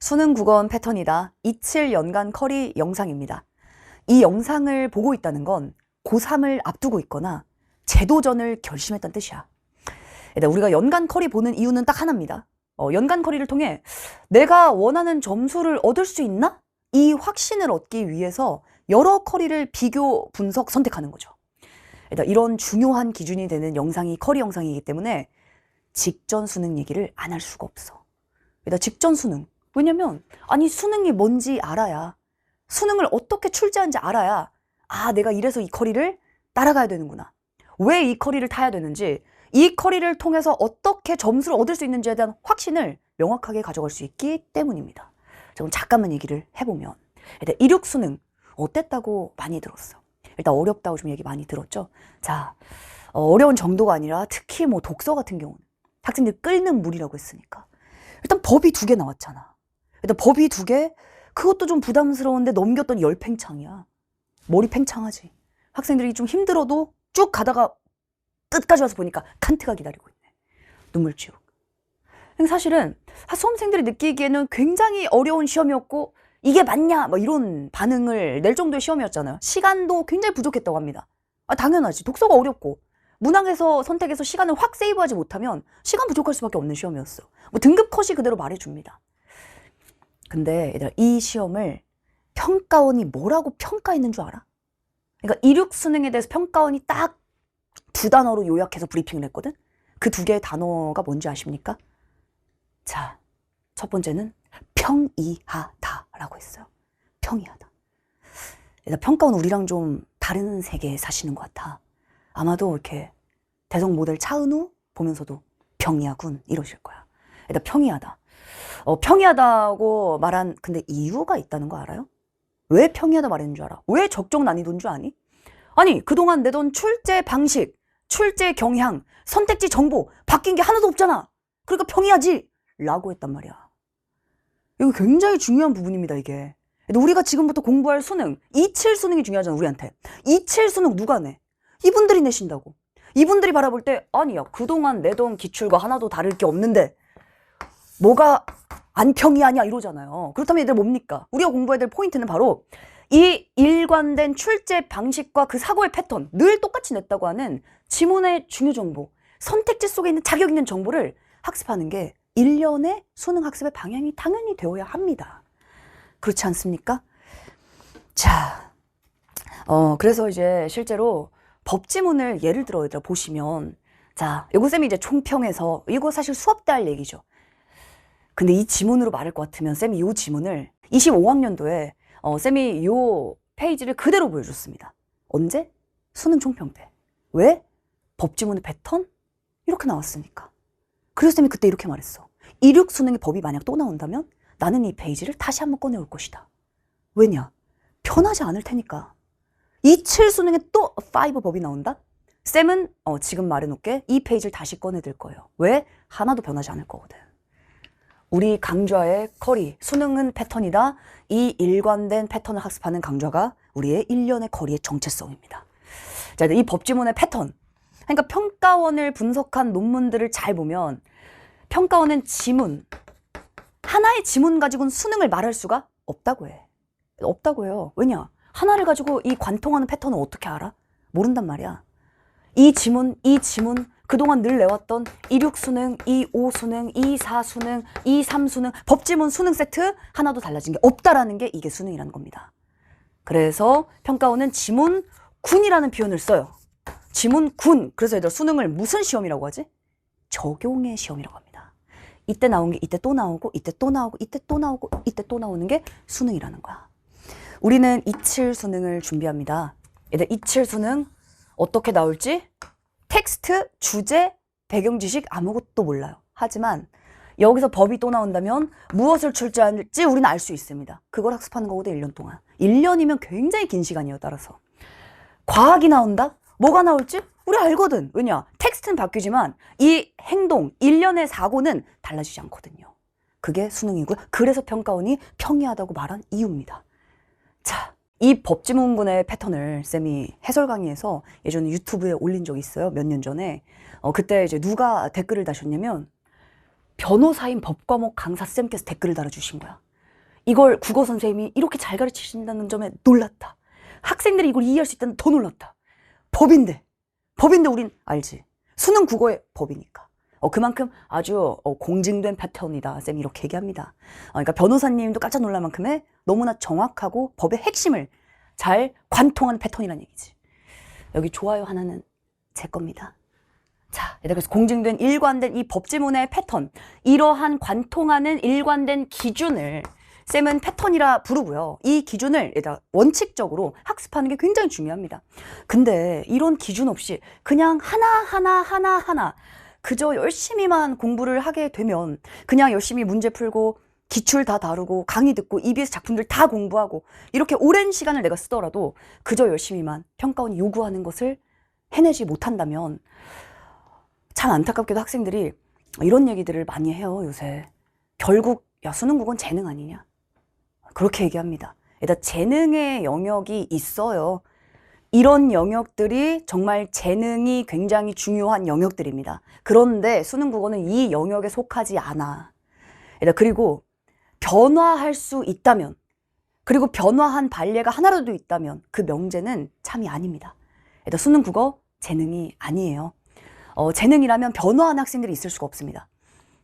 수능 국어원 패턴이다. 27연간 커리 영상입니다. 이 영상을 보고 있다는 건 고3을 앞두고 있거나 재도전을 결심했다는 뜻이야. 일단 우리가 연간 커리 보는 이유는 딱 하나입니다. 연간 커리를 통해 내가 원하는 점수를 얻을 수 있나? 이 확신을 얻기 위해서 여러 커리를 비교, 분석, 선택하는 거죠. 일단 이런 중요한 기준이 되는 영상이 커리 영상이기 때문에 직전 수능 얘기를 안 할 수가 없어. 일단 직전 수능. 왜냐면 아니 수능이 뭔지 알아야, 수능을 어떻게 출제하는지 알아야 내가 이래서 이 커리를 따라가야 되는구나. 왜 이 커리를 타야 되는지, 이 커리를 통해서 어떻게 점수를 얻을 수 있는지에 대한 확신을 명확하게 가져갈 수 있기 때문입니다. 자, 그럼 잠깐만 얘기를 해보면, 일단 이륙 수능 어땠다고 많이 들었어. 일단 어렵다고 좀 얘기 많이 들었죠. 자, 어려운 정도가 아니라 특히 뭐 독서 같은 경우는 학생들 끓는 물이라고 했으니까 일단 법이 2개 나왔잖아. 일단 법이 2개, 그것도 좀 부담스러운데 넘겼더니 열팽창이야. 머리 팽창하지. 학생들이 좀 힘들어도 쭉 가다가 끝까지 와서 보니까 칸트가 기다리고 있네. 눈물지옥. 사실은 수험생들이 느끼기에는 굉장히 어려운 시험이었고, 이게 맞냐? 막 이런 반응을 낼 정도의 시험이었잖아요. 시간도 굉장히 부족했다고 합니다. 당연하지. 독서가 어렵고 문항에서 선택해서 시간을 확 세이브하지 못하면 시간 부족할 수밖에 없는 시험이었어. 뭐 등급 컷이 그대로 말해줍니다. 근데 얘들아, 이 시험을 평가원이 뭐라고 평가했는 줄 알아? 그러니까 이륙 수능에 대해서 평가원이 딱 2단어로 요약해서 브리핑을 했거든? 그 2개의 단어가 뭔지 아십니까? 자, 첫 번째는 평이하다라고 했어요. 평이하다. 일단 평가원 우리랑 좀 다른 세계에 사시는 것 같아. 아마도 이렇게 대성 모델 차은우 보면서도 평이하군 이러실 거야. 일단 평이하다. 평이하다고 말한 근데 이유가 있다는 거 알아요? 왜 평이하다 말했는 줄 알아? 왜 적정 난이도인 줄 아니? 아니, 그동안 내던 출제 방식, 출제 경향, 선택지 정보 바뀐 게 하나도 없잖아. 그러니까 평이하지 라고 했단 말이야. 이거 굉장히 중요한 부분입니다, 이게. 우리가 지금부터 공부할 수능, 27 수능이 중요하잖아, 우리한테. 27 수능 누가 내? 이분들이 내신다고. 이분들이 바라볼 때, 아니야, 그동안 내던 기출과 하나도 다를 게 없는데 뭐가 안 평이하냐 이러잖아요. 그렇다면 얘들 뭡니까? 우리가 공부해야 될 포인트는 바로 이 일관된 출제 방식과 그 사고의 패턴, 늘 똑같이 냈다고 하는 지문의 중요 정보, 선택지 속에 있는 자격 있는 정보를 학습하는 게 1년의 수능 학습의 방향이 당연히 되어야 합니다. 그렇지 않습니까? 자, 그래서 이제 실제로 법지문을 예를 들어 얘들아 보시면, 자, 요거 쌤이 이제 총평해서, 이거 사실 수업 때 할 얘기죠. 근데 이 지문으로 말할 것 같으면 쌤이 요 지문을 25학년도에 쌤이 요 페이지를 그대로 보여줬습니다. 언제? 수능 총평 때. 왜? 법지문의 패턴? 이렇게 나왔으니까. 그래서 쌤이 그때 이렇게 말했어. 이륙 수능의 법이 만약 또 나온다면 나는 이 페이지를 다시 한번 꺼내올 것이다. 왜냐? 편하지 않을 테니까. 27 수능에 또 5 법이 나온다? 쌤은 지금 말해놓게 이 페이지를 다시 꺼내들 거예요. 왜? 하나도 변하지 않을 거거든. 우리 강좌의 커리, 수능은 패턴이다. 이 일관된 패턴을 학습하는 강좌가 우리의 1년의 커리의 정체성입니다. 자, 이 법지문의 패턴. 그러니까 평가원을 분석한 논문들을 잘 보면 평가원은 지문, 하나의 지문 가지고는 수능을 말할 수가 없다고 해. 없다고 해요. 왜냐? 하나를 가지고 이 관통하는 패턴을 어떻게 알아? 모른단 말이야. 이 지문, 그동안 늘 내왔던 26 수능, 25 수능, 24 수능, 23 수능, 법지문 수능 세트 하나도 달라진 게 없다라는 게 이게 수능이라는 겁니다. 그래서 평가원은 지문군이라는 표현을 써요. 지문군. 그래서 얘들 수능을 무슨 시험이라고 하지? 적용의 시험이라고 합니다. 이때 나온 게 이때 또 나오고, 이때 또 나오고, 이때 또 나오고, 이때 또 나오는 게 수능이라는 거야. 우리는 27 수능을 준비합니다. 얘들 27 수능 어떻게 나올지 텍스트, 주제, 배경 지식 아무것도 몰라요. 하지만 여기서 법이 또 나온다면 무엇을 출제할지 우리는 알 수 있습니다. 그걸 학습하는 거거든, 1년 동안. 1년이면 굉장히 긴 시간이에요, 따라서. 과학이 나온다? 뭐가 나올지 우리 알거든. 왜냐? 텍스트는 바뀌지만 이 행동, 1년의 사고는 달라지지 않거든요. 그게 수능이고요. 그래서 평가원이 평이하다고 말한 이유입니다. 자, 이 법지문군의 패턴을 쌤이 해설 강의에서 예전에 유튜브에 올린 적이 있어요. 몇 년 전에. 그때 이제 누가 댓글을 다셨냐면 변호사인 법과목 강사 쌤께서 댓글을 달아주신 거야. 이걸 국어 선생님이 이렇게 잘 가르치신다는 점에 놀랐다. 학생들이 이걸 이해할 수 있다는 더 놀랐다. 법인데 우린 알지. 수능 국어의 법이니까. 그만큼 아주 공증된 패턴이다. 쌤이 이렇게 얘기합니다. 그러니까 변호사님도 깜짝 놀랄 만큼의 너무나 정확하고 법의 핵심을 잘 관통한 패턴이란 얘기지. 여기 좋아요 하나는 제 겁니다. 자, 그래서 공증된 일관된 이 법지문의 패턴, 이러한 관통하는 일관된 기준을 쌤은 패턴이라 부르고요. 이 기준을 원칙적으로 학습하는 게 굉장히 중요합니다. 근데 이런 기준 없이 그냥 하나 그저 열심히만 공부를 하게 되면, 그냥 열심히 문제 풀고 기출 다 다루고 강의 듣고 EBS 작품들 다 공부하고 이렇게 오랜 시간을 내가 쓰더라도 그저 열심히만 평가원이 요구하는 것을 해내지 못한다면, 참 안타깝게도 학생들이 이런 얘기들을 많이 해요. 요새 결국 야, 수능 국어는 재능 아니냐, 그렇게 얘기합니다. 일단 재능의 영역이 있어요. 이런 영역들이 정말 재능이 굉장히 중요한 영역들입니다. 그런데 수능 국어는 이 영역에 속하지 않아. 그리고 변화할 수 있다면, 그리고 변화한 발례가 하나라도 있다면 그 명제는 참이 아닙니다. 수능 국어 재능이 아니에요. 재능이라면 변화하는 학생들이 있을 수가 없습니다.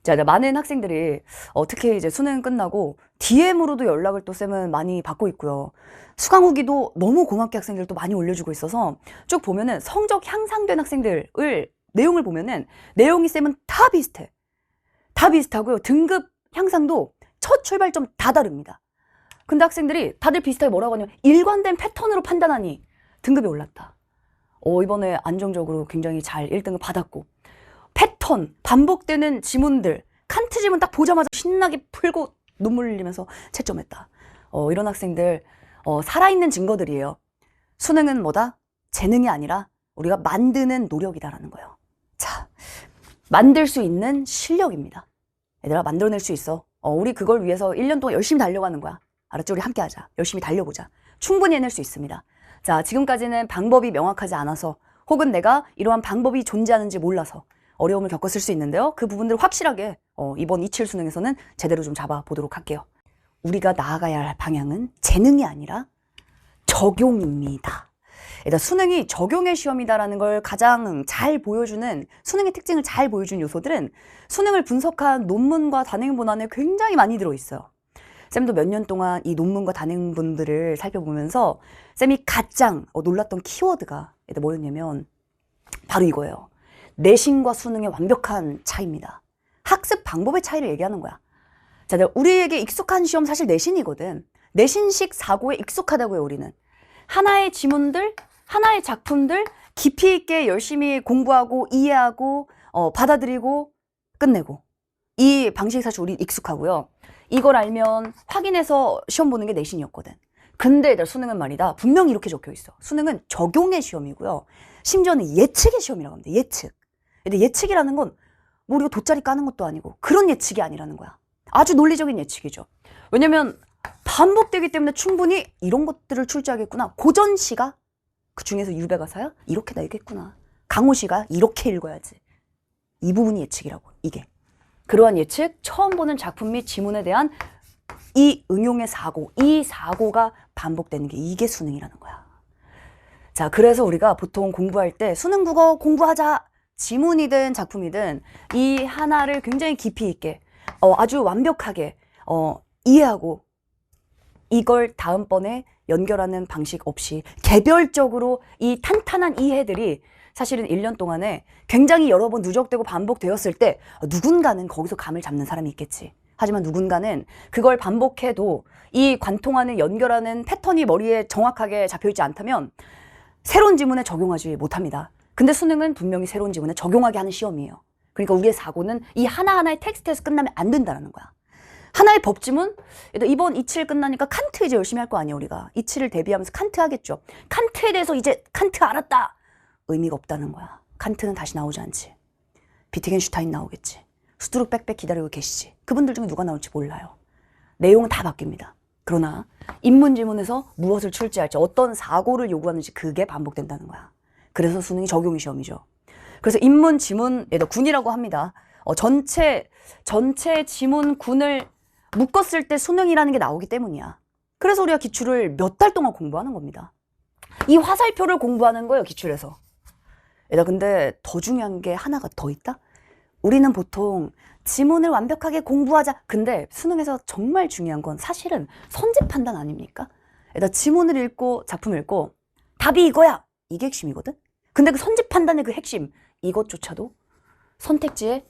자, 많은 학생들이 특히 이제 수능 끝나고 DM으로도 연락을 또 쌤은 많이 받고 있고요. 수강 후기도 너무 고맙게 학생들도 많이 올려주고 있어서 쭉 보면은 성적 향상된 학생들을 내용을 보면은 내용이 쌤은 다 비슷해. 다 비슷하고요. 등급 향상도 첫 출발점 다 다릅니다. 근데 학생들이 다들 비슷하게 뭐라고 하냐면 일관된 패턴으로 판단하니 등급이 올랐다. 이번에 안정적으로 굉장히 잘 1등을 받았고, 패턴, 반복되는 지문들, 칸트 지문 딱 보자마자 신나게 풀고 눈물 흘리면서 채점했다. 이런 학생들 살아있는 증거들이에요. 수능은 뭐다? 재능이 아니라 우리가 만드는 노력이다라는 거예요. 자, 만들 수 있는 실력입니다. 얘들아, 만들어낼 수 있어. 우리 그걸 위해서 1년 동안 열심히 달려가는 거야. 알았지? 우리 함께 하자. 열심히 달려보자. 충분히 해낼 수 있습니다. 자, 지금까지는 방법이 명확하지 않아서, 혹은 내가 이러한 방법이 존재하는지 몰라서 어려움을 겪었을 수 있는데요. 그 부분들을 확실하게 이번 27 수능에서는 제대로 좀 잡아보도록 할게요. 우리가 나아가야 할 방향은 재능이 아니라 적용입니다. 일단 수능이 적용의 시험이다라는 걸 가장 잘 보여주는, 수능의 특징을 잘 보여준 요소들은 수능을 분석한 논문과 단행본 안에 굉장히 많이 들어있어요. 쌤도 몇 년 동안 이 논문과 단행본들을 살펴보면서 쌤이 가장 놀랐던 키워드가 뭐였냐면 바로 이거예요. 내신과 수능의 완벽한 차이입니다. 학습 방법의 차이를 얘기하는 거야. 자, 우리에게 익숙한 시험 사실 내신이거든. 내신식 사고에 익숙하다고요, 우리는. 하나의 지문들, 하나의 작품들 깊이 있게 열심히 공부하고 이해하고 받아들이고 끝내고, 이 방식이 사실 우리 익숙하고요. 이걸 알면 확인해서 시험 보는 게 내신이었거든. 근데 수능은 말이다, 분명히 이렇게 적혀 있어. 수능은 적용의 시험이고요. 심지어는 예측의 시험이라고 합니다. 예측. 근데 예측이라는 건 뭐 우리가 돗자리 까는 것도 아니고 그런 예측이 아니라는 거야. 아주 논리적인 예측이죠. 왜냐면 반복되기 때문에 충분히 이런 것들을 출제하겠구나. 고전 시가 그 중에서 유배가사야 이렇게 나오겠구나. 강호 시가 이렇게 읽어야지. 이 부분이 예측이라고. 이게 그러한 예측, 처음 보는 작품 및 지문에 대한 이 응용의 사고, 이 사고가 반복되는 게 이게 수능이라는 거야. 자, 그래서 우리가 보통 공부할 때 수능 국어 공부하자, 지문이든 작품이든 이 하나를 굉장히 깊이 있게 아주 완벽하게 이해하고 이걸 다음번에 연결하는 방식 없이 개별적으로 이 탄탄한 이해들이 사실은 1년 동안에 굉장히 여러 번 누적되고 반복되었을 때 누군가는 거기서 감을 잡는 사람이 있겠지. 하지만 누군가는 그걸 반복해도 이 관통하는, 연결하는 패턴이 머리에 정확하게 잡혀있지 않다면 새로운 지문에 적용하지 못합니다. 근데 수능은 분명히 새로운 지문에 적용하게 하는 시험이에요. 그러니까 우리의 사고는 이 하나하나의 텍스트에서 끝나면 안 된다는 거야. 하나의 법지문, 이번 27 끝나니까 칸트 이제 열심히 할 거 아니에요. 우리가 27을 대비하면서 칸트 하겠죠. 칸트에 대해서 이제 칸트 알았다, 의미가 없다는 거야. 칸트는 다시 나오지 않지. 비트겐슈타인 나오겠지. 수두룩 빽빽 기다리고 계시지. 그분들 중에 누가 나올지 몰라요. 내용은 다 바뀝니다. 그러나 인문 지문에서 무엇을 출제할지, 어떤 사고를 요구하는지 그게 반복된다는 거야. 그래서 수능이 적용의 시험이죠. 그래서 인문 지문, 군이라고 합니다. 전체 지문 군을 묶었을 때 수능이라는 게 나오기 때문이야. 그래서 우리가 기출을 몇 달 동안 공부하는 겁니다. 이 화살표를 공부하는 거예요, 기출에서. 얘들아, 근데 더 중요한 게 하나가 더 있다? 우리는 보통 지문을 완벽하게 공부하자. 근데 수능에서 정말 중요한 건 사실은 선지 판단 아닙니까? 얘들아, 지문을 읽고 작품을 읽고 답이 이거야. 이게 핵심이거든? 근데 그 선지 판단의 그 핵심, 이것조차도 선택지에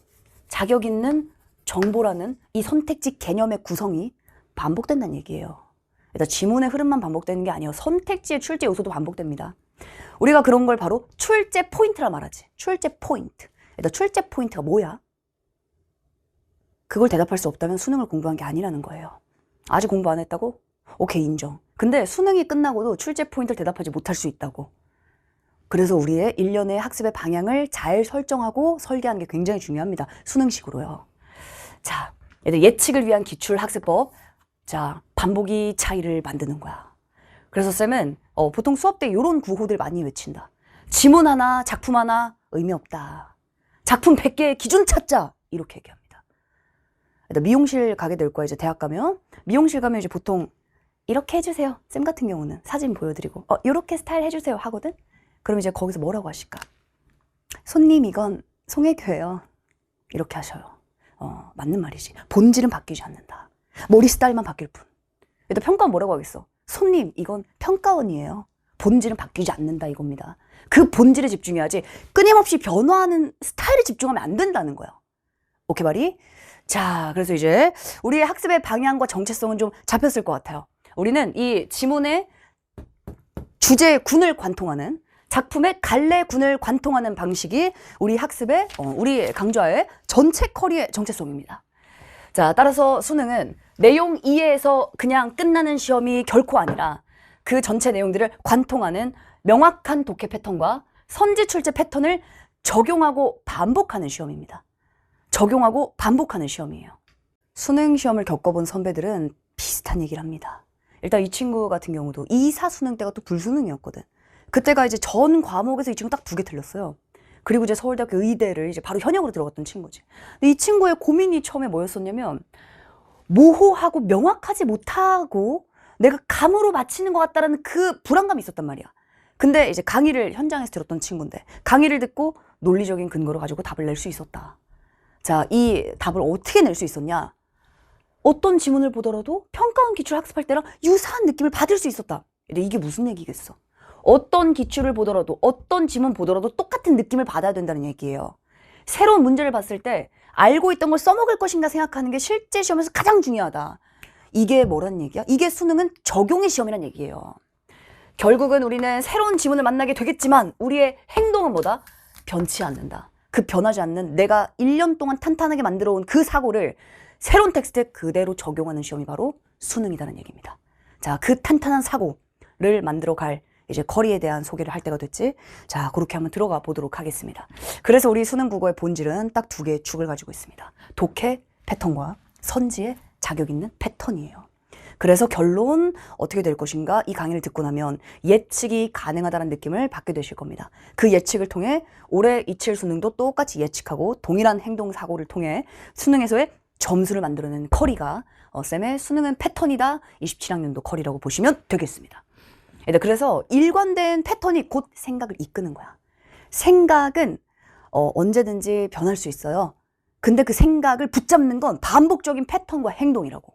자격 있는 정보라는 이 선택지 개념의 구성이 반복된다는 얘기예요. 일단 지문의 흐름만 반복되는 게 아니에요. 선택지의 출제 요소도 반복됩니다. 우리가 그런 걸 바로 출제 포인트라 말하지. 출제 포인트. 일단 출제 포인트가 뭐야? 그걸 대답할 수 없다면 수능을 공부한 게 아니라는 거예요. 아직 공부 안 했다고? 오케이, 인정. 근데 수능이 끝나고도 출제 포인트를 대답하지 못할 수 있다고. 그래서 우리의 1년의 학습의 방향을 잘 설정하고 설계하는 게 굉장히 중요합니다. 수능식으로요. 자, 얘들 예측을 위한 기출 학습법. 자, 반복이 차이를 만드는 거야. 그래서 쌤은 보통 수업 때 이런 구호들 많이 외친다. 지문 하나, 작품 하나 의미 없다. 작품 100개의 기준 찾자. 이렇게 얘기합니다. 미용실 가게 될 거야. 이제 대학 가면. 미용실 가면 이제 보통 이렇게 해주세요. 쌤 같은 경우는 사진 보여드리고 이렇게 스타일 해주세요 하거든. 그럼 이제 거기서 뭐라고 하실까? 손님, 이건 송혜교예요. 이렇게 하셔요. 맞는 말이지. 본질은 바뀌지 않는다. 머리 스타일만 바뀔 뿐. 일단 평가원 뭐라고 하겠어? 손님, 이건 평가원이에요. 본질은 바뀌지 않는다 이겁니다. 그 본질에 집중해야지 끊임없이 변화하는 스타일에 집중하면 안 된다는 거야. 오케이 말이? 자, 그래서 이제 우리의 학습의 방향과 정체성은 좀 잡혔을 것 같아요. 우리는 이 지문의 주제군을 관통하는, 작품의 갈래군을 관통하는 방식이 우리 학습의, 우리 강좌의 전체 커리의 정체성입니다. 자, 따라서 수능은 내용 이해에서 그냥 끝나는 시험이 결코 아니라 그 전체 내용들을 관통하는 명확한 독해 패턴과 선지 출제 패턴을 적용하고 반복하는 시험입니다. 적용하고 반복하는 시험이에요. 수능 시험을 겪어본 선배들은 비슷한 얘기를 합니다. 일단 이 친구 같은 경우도 2사 수능 때가 또 불수능이었거든. 그때가 이제 전 과목에서 이 친구 딱 2개 틀렸어요. 그리고 이제 서울대학교 의대를 이제 바로 현역으로 들어갔던 친구지. 근데 이 친구의 고민이 처음에 뭐였었냐면, 모호하고 명확하지 못하고 내가 감으로 맞히는 것 같다라는 그 불안감이 있었단 말이야. 근데 이제 강의를 현장에서 들었던 친구인데 강의를 듣고 논리적인 근거를 가지고 답을 낼 수 있었다. 자, 이 답을 어떻게 낼 수 있었냐? 어떤 지문을 보더라도 평가원 기출 학습할 때랑 유사한 느낌을 받을 수 있었다. 이게 무슨 얘기겠어? 어떤 기출을 보더라도, 어떤 지문 보더라도 똑같은 느낌을 받아야 된다는 얘기예요. 새로운 문제를 봤을 때 알고 있던 걸 써먹을 것인가 생각하는 게 실제 시험에서 가장 중요하다. 이게 뭐란 얘기야? 이게 수능은 적용의 시험이란 얘기예요. 결국은 우리는 새로운 지문을 만나게 되겠지만 우리의 행동은 뭐다? 변치 않는다. 그 변하지 않는 내가 1년 동안 탄탄하게 만들어 온 그 사고를 새로운 텍스트에 그대로 적용하는 시험이 바로 수능이라는 얘기입니다. 자, 그 탄탄한 사고를 만들어 갈 이제 커리에 대한 소개를 할 때가 됐지. 자, 그렇게 한번 들어가 보도록 하겠습니다. 그래서 우리 수능 국어의 본질은 딱 2개의 축을 가지고 있습니다. 독해 패턴과 선지의 자격 있는 패턴이에요. 그래서 결론 어떻게 될 것인가, 이 강의를 듣고 나면 예측이 가능하다는 느낌을 받게 되실 겁니다. 그 예측을 통해 올해 27 수능도 똑같이 예측하고 동일한 행동 사고를 통해 수능에서의 점수를 만들어내는 커리가 쌤의 수능은 패턴이다 27학년도 커리라고 보시면 되겠습니다. 그래서 일관된 패턴이 곧 생각을 이끄는 거야. 생각은 언제든지 변할 수 있어요. 근데 그 생각을 붙잡는 건 반복적인 패턴과 행동이라고.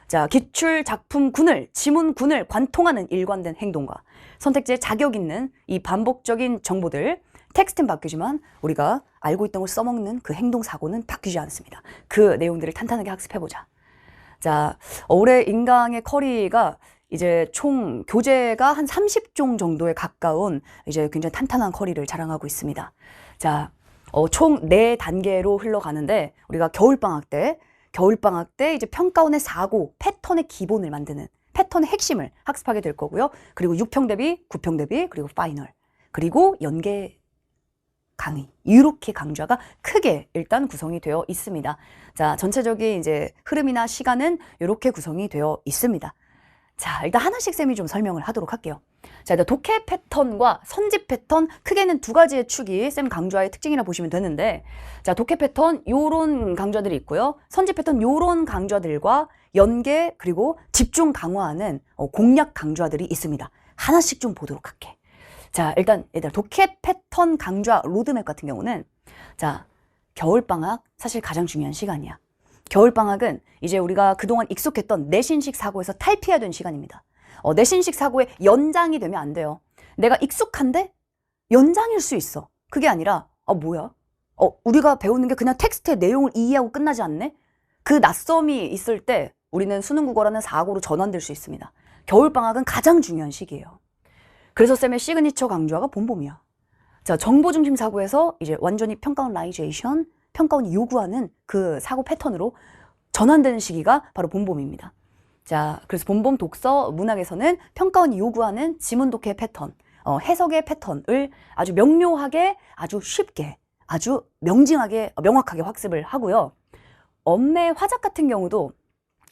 자, 기출 작품군을, 지문군을 관통하는 일관된 행동과 선택지에 자격 있는 이 반복적인 정보들, 텍스트는 바뀌지만 우리가 알고 있던 걸 써먹는 그 행동 사고는 바뀌지 않습니다. 그 내용들을 탄탄하게 학습해보자. 자, 올해 인강의 커리가 이제 총 교재가 한 30종 정도에 가까운 이제 굉장히 탄탄한 커리를 자랑하고 있습니다. 자, 총 4단계로 흘러가는데 우리가 겨울방학 때 이제 평가원의 사고, 패턴의 기본을 만드는 패턴의 핵심을 학습하게 될 거고요. 그리고 6평 대비, 9평 대비, 그리고 파이널, 그리고 연계 강의, 이렇게 강좌가 크게 일단 구성이 되어 있습니다. 자, 전체적인 이제 흐름이나 시간은 이렇게 구성이 되어 있습니다. 자, 일단 하나씩 쌤이 좀 설명을 하도록 할게요. 자, 일단 독해 패턴과 선지 패턴 크게는 두 가지의 축이 쌤 강좌의 특징이라 보시면 되는데, 자, 독해 패턴 요런 강좌들이 있고요. 선지 패턴 요런 강좌들과 연계 그리고 집중 강화하는 공략 강좌들이 있습니다. 하나씩 좀 보도록 할게. 자, 일단 독해 패턴 강좌 로드맵 같은 경우는, 자, 겨울방학 사실 가장 중요한 시간이야. 겨울방학은 이제 우리가 그동안 익숙했던 내신식 사고에서 탈피해야 되는 시간입니다. 내신식 사고의 연장이 되면 안 돼요. 내가 익숙한데 연장일 수 있어. 그게 아니라 뭐야? 우리가 배우는 게 그냥 텍스트의 내용을 이해하고 끝나지 않네? 그 낯섦이 있을 때 우리는 수능국어라는 사고로 전환될 수 있습니다. 겨울방학은 가장 중요한 시기예요. 그래서 쌤의 시그니처 강좌가 봄봄이야. 자, 정보중심 사고에서 이제 완전히 평가원 라이제이션, 평가원이 요구하는 그 사고 패턴으로 전환되는 시기가 바로 봄봄입니다. 자, 그래서 봄봄 독서 문학에서는 평가원이 요구하는 지문 독해 패턴, 해석의 패턴을 아주 명료하게, 아주 쉽게, 아주 명징하게, 명확하게 학습을 하고요. 엄매 화작 같은 경우도,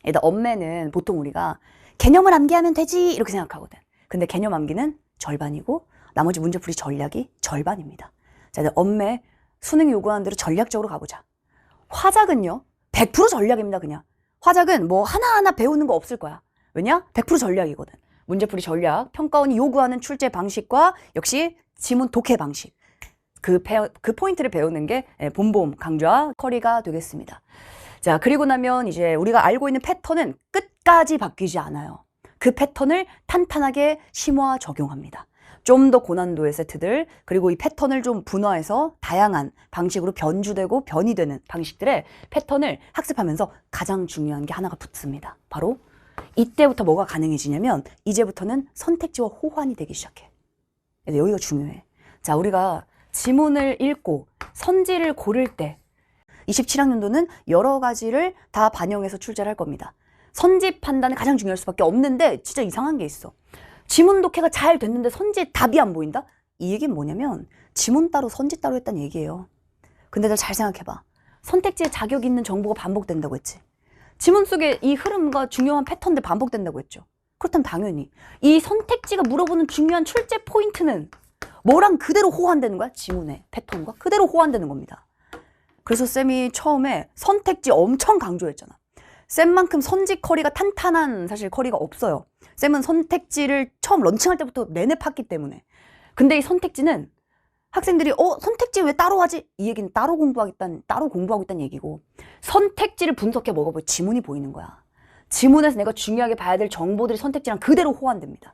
일단 엄매는 보통 우리가 개념을 암기하면 되지 이렇게 생각하거든. 근데 개념 암기는 절반이고 나머지 문제풀이 전략이 절반입니다. 자, 이제 엄매 수능이 요구하는 대로 전략적으로 가보자. 화작은요 100% 전략입니다. 그냥 화작은 뭐 하나하나 배우는 거 없을 거야. 왜냐? 100% 전략이거든. 문제풀이 전략, 평가원이 요구하는 출제 방식과 역시 지문 독해 방식, 그 포인트를 배우는 게 봄봄 강좌 커리가 되겠습니다. 자, 그리고 나면 이제 우리가 알고 있는 패턴은 끝까지 바뀌지 않아요. 그 패턴을 탄탄하게 심화 적용합니다. 좀 더 고난도의 세트들, 그리고 이 패턴을 좀 분화해서 다양한 방식으로 변주되고 변이되는 방식들의 패턴을 학습하면서 가장 중요한 게 하나가 붙습니다. 바로 이때부터 뭐가 가능해지냐면 이제부터는 선택지와 호환이 되기 시작해. 여기가 중요해. 자, 우리가 지문을 읽고 선지를 고를 때 27학년도는 여러 가지를 다 반영해서 출제를 할 겁니다. 선지 판단이 가장 중요할 수밖에 없는데 진짜 이상한 게 있어. 지문 독해가 잘 됐는데 선지에 답이 안 보인다? 이 얘기는 뭐냐면 지문 따로 선지 따로 했다는 얘기예요. 근데 잘 생각해봐. 선택지에 자격 있는 정보가 반복된다고 했지. 지문 속에 이 흐름과 중요한 패턴들 반복된다고 했죠. 그렇다면 당연히 이 선택지가 물어보는 중요한 출제 포인트는 뭐랑 그대로 호환되는 거야? 지문의 패턴과 그대로 호환되는 겁니다. 그래서 쌤이 처음에 선택지 엄청 강조했잖아. 쌤만큼 선지 커리가 탄탄한 사실 커리가 없어요. 쌤은 선택지를 처음 런칭할 때부터 내내 팠기 때문에. 근데 이 선택지는 학생들이 선택지 왜 따로 하지? 이 얘기는 따로 공부하고 있다는 얘기고, 선택지를 분석해 먹어보면 지문이 보이는 거야. 지문에서 내가 중요하게 봐야 될 정보들이 선택지랑 그대로 호환됩니다.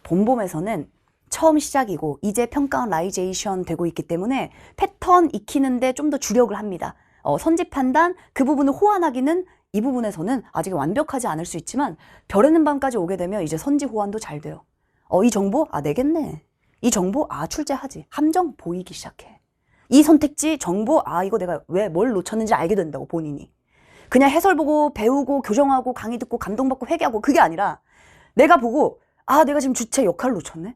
봄봄에서는 처음 시작이고 이제 평가원 라이제이션 되고 있기 때문에 패턴 익히는데 좀 더 주력을 합니다. 선지 판단 그 부분을 호환하기는 이 부분에서는 아직 완벽하지 않을 수 있지만 별에는 밤까지 오게 되면 이제 선지 호환도 잘 돼요. 이 정보? 내겠네. 이 정보? 출제하지. 함정 보이기 시작해. 이 선택지 정보? 이거 내가 왜 뭘 놓쳤는지 알게 된다고 본인이. 그냥 해설 보고 배우고 교정하고 강의 듣고 감동받고 회개하고 그게 아니라 내가 보고 내가 지금 주체 역할을 놓쳤네?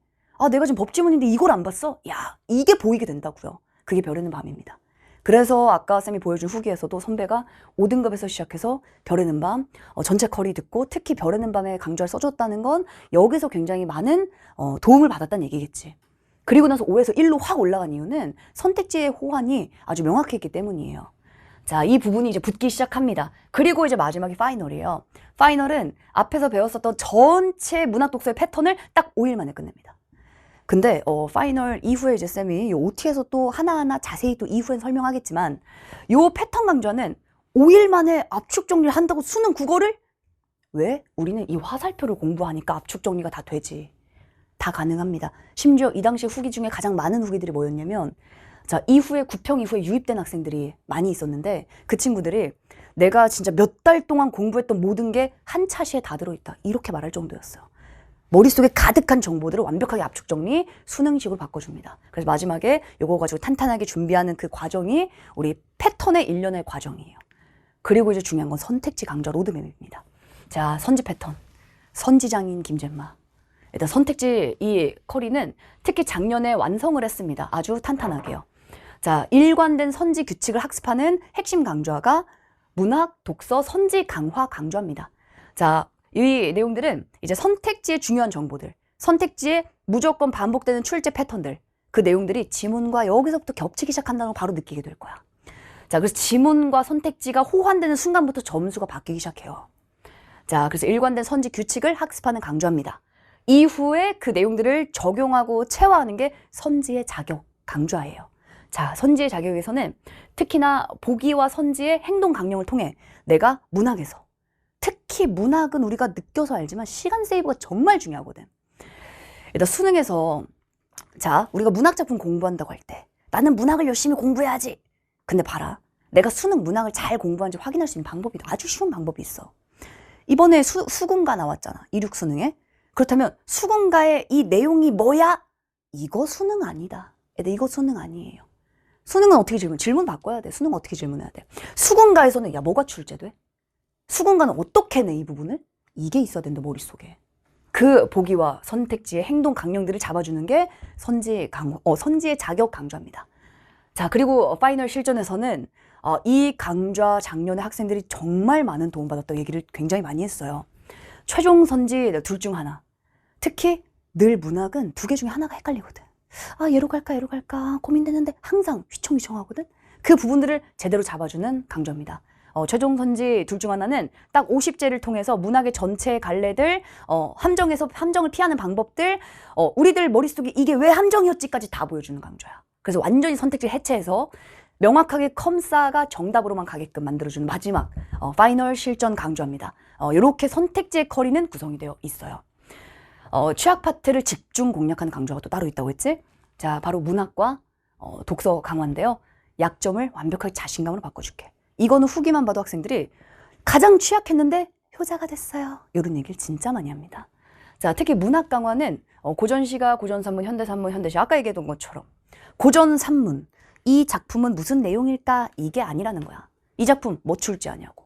내가 지금 법지문인데 이걸 안 봤어? 야, 이게 보이게 된다고요. 그게 별에는 밤입니다. 그래서 아까 쌤이 보여준 후기에서도 선배가 5등급에서 시작해서 별에는 밤, 전체 커리 듣고 특히 별에는 밤에 강좌를 써줬다는 건 여기서 굉장히 많은 도움을 받았다는 얘기겠지. 그리고 나서 5에서 1로 확 올라간 이유는 선택지의 호환이 아주 명확했기 때문이에요. 자, 이 부분이 이제 붙기 시작합니다. 그리고 이제 마지막이 파이널이에요. 파이널은 앞에서 배웠었던 전체 문학 독서의 패턴을 딱 5일 만에 끝냅니다. 근데 파이널 이후에 이제 쌤이 이 OT에서 또 하나하나 자세히 또 이후엔 설명하겠지만 요 패턴 강좌는 5일 만에 압축 정리를 한다고 수능 국어를? 왜? 우리는 이 화살표를 공부하니까 압축 정리가 다 되지. 다 가능합니다. 심지어 이 당시 후기 중에 가장 많은 후기들이 뭐였냐면, 자, 이후에 구평 이후에 유입된 학생들이 많이 있었는데 그 친구들이 내가 진짜 몇 달 동안 공부했던 모든 게 한 차시에 다 들어있다 이렇게 말할 정도였어요. 머릿속에 가득한 정보들을 완벽하게 압축 정리, 수능식으로 바꿔줍니다. 그래서 마지막에 요거 가지고 탄탄하게 준비하는 그 과정이 우리 패턴의 일련의 과정이에요. 그리고 이제 중요한 건 선택지 강좌 로드맵입니다. 자, 선지 패턴. 선지장인 김잼마. 일단 선택지 이 커리는 특히 작년에 완성을 했습니다. 아주 탄탄하게요. 자, 일관된 선지 규칙을 학습하는 핵심 강좌가 문학, 독서, 선지 강화 강좌입니다. 자, 이 내용들은 이제 선택지의 중요한 정보들, 선택지에 무조건 반복되는 출제 패턴들, 그 내용들이 지문과 여기서부터 겹치기 시작한다는 걸 바로 느끼게 될 거야. 자, 그래서 지문과 선택지가 호환되는 순간부터 점수가 바뀌기 시작해요. 자, 그래서 일관된 선지 규칙을 학습하는 강좌입니다. 이후에 그 내용들을 적용하고 체화하는 게 선지의 자격 강좌예요. 자, 선지의 자격에서는 특히나 보기와 선지의 행동 강령을 통해 내가 문학에서, 특히 문학은 우리가 느껴서 알지만 시간 세이브가 정말 중요하거든. 일단 수능에서, 자, 우리가 문학 작품 공부한다고 할 때 나는 문학을 열심히 공부해야지. 근데 봐라, 내가 수능 문학을 잘 공부한지 확인할 수 있는 방법이 아주 쉬운 방법이 있어. 이번에 수군가 나왔잖아, 이륙 수능에. 그렇다면 수군가의 이 내용이 뭐야? 이거 수능 아니다. 애들 이거 수능 아니에요. 수능은 어떻게 질문 바꿔야 돼. 수능 어떻게 질문해야 돼. 수군가에서는 야, 뭐가 출제돼? 수군가는 어떻게 내 이 부분을? 이게 있어야 된다, 머릿속에. 그 보기와 선택지의 행동 강령들을 잡아주는 게 선지의 자격 강좌입니다. 자, 그리고 파이널 실전에서는 이 강좌 작년에 학생들이 정말 많은 도움받았다고 얘기를 굉장히 많이 했어요. 최종 선지 둘 중 하나. 특히 늘 문학은 두 개 중에 하나가 헷갈리거든. 아, 얘로 갈까 얘로 갈까 고민되는데 항상 휘청휘청하거든. 그 부분들을 제대로 잡아주는 강좌입니다. 최종 선지 둘 중 하나는 딱 50제를 통해서 문학의 전체 갈래들, 함정을 피하는 방법들, 우리들 머릿속에 이게 왜 함정이었지까지 다 보여주는 강좌야. 그래서 완전히 선택지를 해체해서 명확하게 컴사가 정답으로만 가게끔 만들어주는 마지막 파이널 실전 강좌입니다. 이렇게 선택지의 커리는 구성이 되어 있어요. 취약 파트를 집중 공략하는 강좌가 또 따로 있다고 했지? 자, 바로 문학과 독서 강화인데요. 약점을 완벽하게 자신감으로 바꿔줄게. 이거는 후기만 봐도 학생들이 가장 취약했는데 효자가 됐어요. 이런 얘기를 진짜 많이 합니다. 자, 특히 문학 강화는 고전시가 고전산문, 현대산문, 현대시 아까 얘기했던 것처럼 고전산문, 이 작품은 무슨 내용일까? 이게 아니라는 거야. 이 작품 뭐 출제하냐고.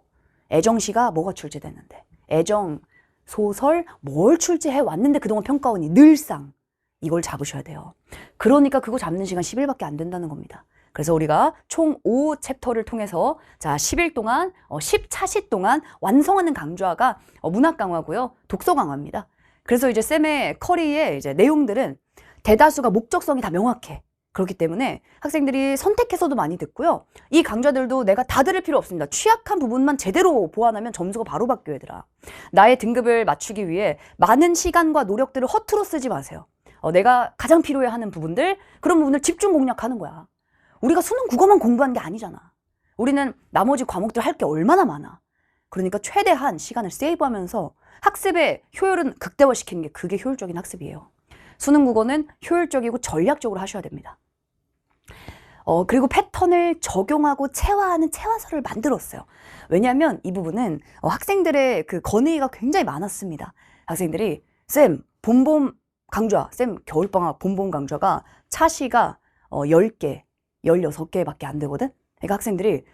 애정시가 뭐가 출제됐는데, 애정, 소설 뭘 출제해 왔는데 그동안 평가원이 늘상 이걸 잡으셔야 돼요. 그러니까 그거 잡는 시간 10일밖에 안 된다는 겁니다. 그래서 우리가 총 5챕터를 통해서 자 10일 동안 10차시 동안 완성하는 강좌가 문학 강화고요. 독서 강화입니다. 그래서 이제 쌤의 커리의 이제 내용들은 대다수가 목적성이 다 명확해. 그렇기 때문에 학생들이 선택해서도 많이 듣고요. 이 강좌들도 내가 다 들을 필요 없습니다. 취약한 부분만 제대로 보완하면 점수가 바로 바뀌어요, 얘들아. 나의 등급을 맞추기 위해 많은 시간과 노력들을 허투루 쓰지 마세요. 내가 가장 필요해하는 부분들, 그런 부분을 집중 공략하는 거야. 우리가 수능 국어만 공부한 게 아니잖아. 우리는 나머지 과목들 할 게 얼마나 많아. 그러니까 최대한 시간을 세이브하면서 학습의 효율은 극대화시키는 게 그게 효율적인 학습이에요. 수능 국어는 효율적이고 전략적으로 하셔야 됩니다. 그리고 패턴을 적용하고 체화하는 체화서를 만들었어요. 왜냐하면 이 부분은 학생들의 그 건의가 굉장히 많았습니다. 학생들이 쌤, 봄봄 강좌, 쌤 겨울방학 봄봄 강좌가 차시가 10개, 16개밖에 안 되거든? 그러니까 학생들이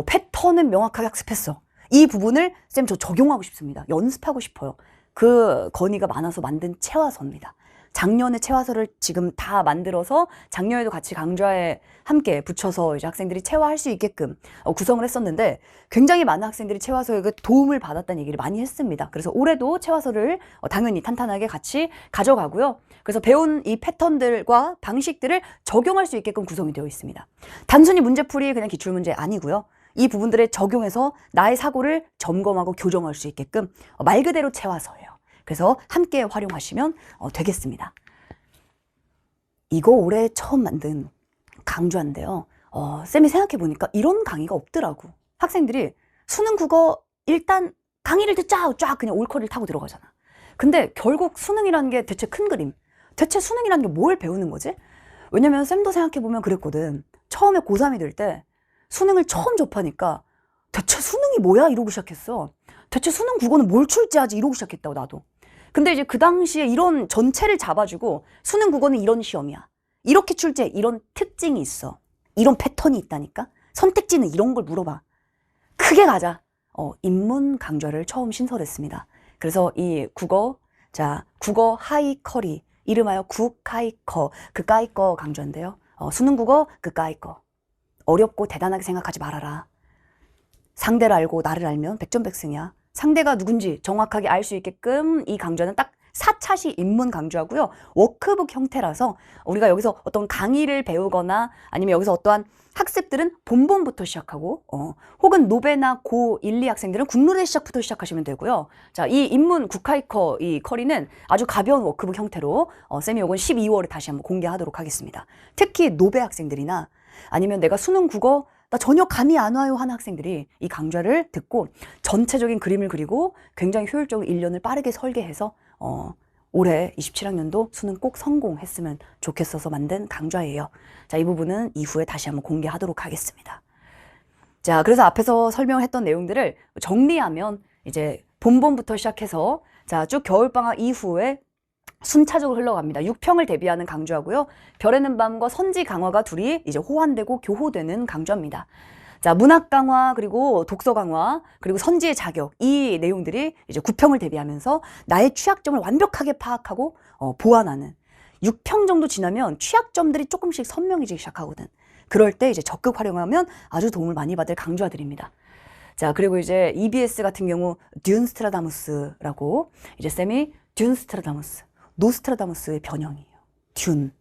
패턴은 명확하게 학습했어. 이 부분을 쌤 저 적용하고 싶습니다. 연습하고 싶어요. 그 건의가 많아서 만든 체화서입니다. 작년에 체화서를 지금 다 만들어서 작년에도 같이 강좌에 함께 붙여서 이제 학생들이 체화할 수 있게끔 구성을 했었는데 굉장히 많은 학생들이 체화서에 도움을 받았다는 얘기를 많이 했습니다. 그래서 올해도 체화서를 당연히 탄탄하게 같이 가져가고요. 그래서 배운 이 패턴들과 방식들을 적용할 수 있게끔 구성이 되어 있습니다. 단순히 문제풀이 그냥 기출문제 아니고요. 이 부분들을 적용해서 나의 사고를 점검하고 교정할 수 있게끔 말 그대로 체화서예요. 그래서 함께 활용하시면 되겠습니다. 이거 올해 처음 만든 강좌인데요. 쌤이 생각해보니까 이런 강의가 없더라고. 학생들이 수능 국어 일단 강의를 듣자 쫙 그냥 올커리를 타고 들어가잖아. 근데 결국 수능이라는 게 대체 큰 그림. 대체 수능이라는 게 뭘 배우는 거지? 왜냐면 쌤도 생각해보면 그랬거든. 처음에 고3이 될 때 수능을 처음 접하니까 대체 수능이 뭐야? 이러고 시작했어. 대체 수능 국어는 뭘 출제하지? 이러고 시작했다고 나도. 근데 이제 그 당시에 이런 전체를 잡아주고 수능 국어는 이런 시험이야. 이렇게 출제, 이런 특징이 있어. 이런 패턴이 있다니까? 선택지는 이런 걸 물어봐. 크게 가자. 인문 강좌를 처음 신설했습니다. 그래서 이 국어 하이 커리, 이름하여 국하이커, 그까이꺼 강좌인데요. 수능 국어, 그까이꺼. 어렵고 대단하게 생각하지 말아라. 상대를 알고 나를 알면 백전백승이야. 상대가 누군지 정확하게 알 수 있게끔 이 강좌는 딱 4차시 인문 강좌고요. 워크북 형태라서 우리가 여기서 어떤 강의를 배우거나 아니면 여기서 어떠한 학습들은 본본부터 시작하고 혹은 노베나 고1, 2 학생들은 국룰의 시작부터 시작하시면 되고요. 자, 이 인문 국하이커 이 커리는 아주 가벼운 워크북 형태로 쌤이 요건 12월에 다시 한번 공개하도록 하겠습니다. 특히 노베 학생들이나 아니면 내가 수능 국어 나 전혀 감이 안 와요 하는 학생들이 이 강좌를 듣고 전체적인 그림을 그리고 굉장히 효율적으로 1년을 빠르게 설계해서 올해 27학년도 수능 꼭 성공했으면 좋겠어서 만든 강좌예요. 자, 이 부분은 이후에 다시 한번 공개하도록 하겠습니다. 자, 그래서 앞에서 설명을 했던 내용들을 정리하면 이제 본본부터 시작해서 자, 쭉 겨울방학 이후에 순차적으로 흘러갑니다. 6평을 대비하는 강좌고요. 별의 는 밤과 선지 강화가 둘이 이제 호환되고 교호되는 강좌입니다. 자, 문학 강화, 그리고 독서 강화, 그리고 선지의 자격, 이 내용들이 이제 9평을 대비하면서 나의 취약점을 완벽하게 파악하고 보완하는 6평 정도 지나면 취약점들이 조금씩 선명해지기 시작하거든. 그럴 때 이제 적극 활용하면 아주 도움을 많이 받을 강좌들입니다. 자, 그리고 이제 EBS 같은 경우 듄스트라다무스라고 이제 쌤이 듄스트라다무스, 노스트라다무스의 변형이에요. 듄,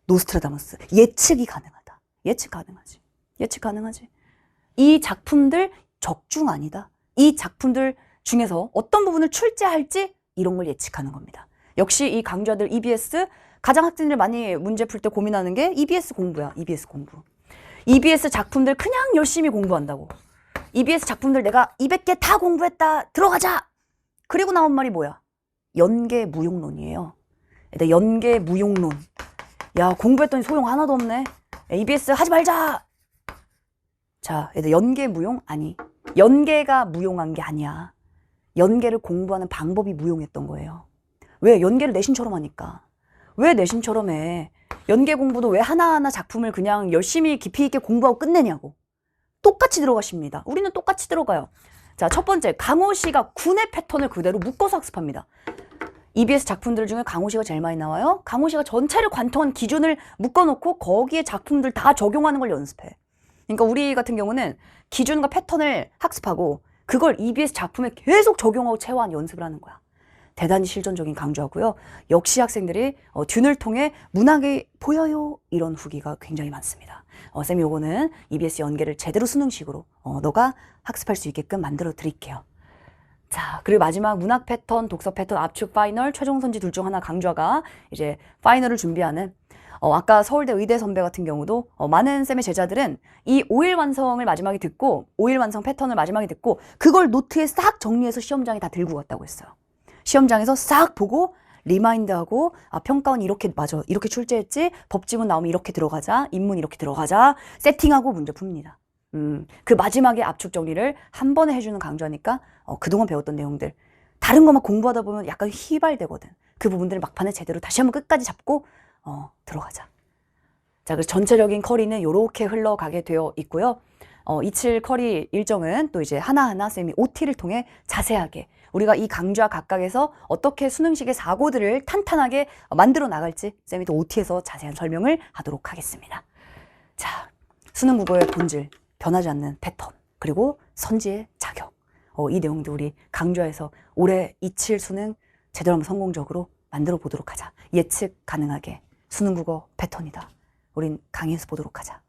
노스트라다무스. 예측이 가능하다. 예측 가능하지. 예측 가능하지. 이 작품들 적중 아니다. 이 작품들 중에서 어떤 부분을 출제할지 이런 걸 예측하는 겁니다. 역시 이 강좌들 EBS 가장 학생들 많이 문제 풀 때 고민하는 게 EBS 공부야. EBS 공부. EBS 작품들 그냥 열심히 공부한다고. EBS 작품들 내가 200개 다 공부했다. 들어가자. 그리고 나온 말이 뭐야? 연계무용론이에요. 연계무용론. 야, 공부했더니 소용 하나도 없네. EBS 하지 말자. 자, 연계무용? 아니. 연계가 무용한 게 아니야. 연계를 공부하는 방법이 무용했던 거예요. 왜? 연계를 내신처럼 하니까. 왜 내신처럼 해? 연계 공부도 왜 하나하나 작품을 그냥 열심히 깊이 있게 공부하고 끝내냐고. 똑같이 들어가십니다. 우리는 똑같이 들어가요. 자, 첫 번째, 강호시가 군의 패턴을 그대로 묶어서 학습합니다. EBS 작품들 중에 강호시가 제일 많이 나와요. 강호시가 전체를 관통한 기준을 묶어놓고 거기에 작품들 다 적용하는 걸 연습해. 그러니까 우리 같은 경우는 기준과 패턴을 학습하고 그걸 EBS 작품에 계속 적용하고 체화한 연습을 하는 거야. 대단히 실전적인 강좌고요. 역시 학생들이 듄을 통해 문학이 보여요 이런 후기가 굉장히 많습니다. 쌤이 요거는 EBS 연계를 제대로 수능식으로 너가 학습할 수 있게끔 만들어 드릴게요. 자, 그리고 마지막 문학 패턴, 독서 패턴, 압축 파이널, 최종 선지 둘 중 하나 강좌가 이제 파이널을 준비하는 아까 서울대 의대 선배 같은 경우도 많은 쌤의 제자들은 이 5일 완성을 마지막에 듣고 5일 완성 패턴을 마지막에 듣고 그걸 노트에 싹 정리해서 시험장에 다 들고 갔다고 했어요. 시험장에서 싹 보고 리마인드하고 평가원 이렇게 맞아 이렇게 출제했지 법지문 나오면 이렇게 들어가자 인문 이렇게 들어가자 세팅하고 문제 풉니다. 그 마지막에 압축 정리를 한 번에 해주는 강좌니까 그동안 배웠던 내용들 다른 것만 공부하다 보면 약간 휘발되거든. 그 부분들을 막판에 제대로 다시 한번 끝까지 잡고 들어가자. 자, 그래서 전체적인 커리는 이렇게 흘러가게 되어 있고요. 27 커리 일정은 또 이제 하나하나 쌤이 OT를 통해 자세하게 우리가 이 강좌 각각에서 어떻게 수능식의 사고들을 탄탄하게 만들어 나갈지 쌤이 또 OT에서 자세한 설명을 하도록 하겠습니다. 자, 수능 국어의 본질, 변하지 않는 패턴, 그리고 선지의 자격. 이 내용도 우리 강좌에서 올해 27 수능 제대로 한번 성공적으로 만들어 보도록 하자. 예측 가능하게 수능 국어 패턴이다. 우린 강의에서 보도록 하자.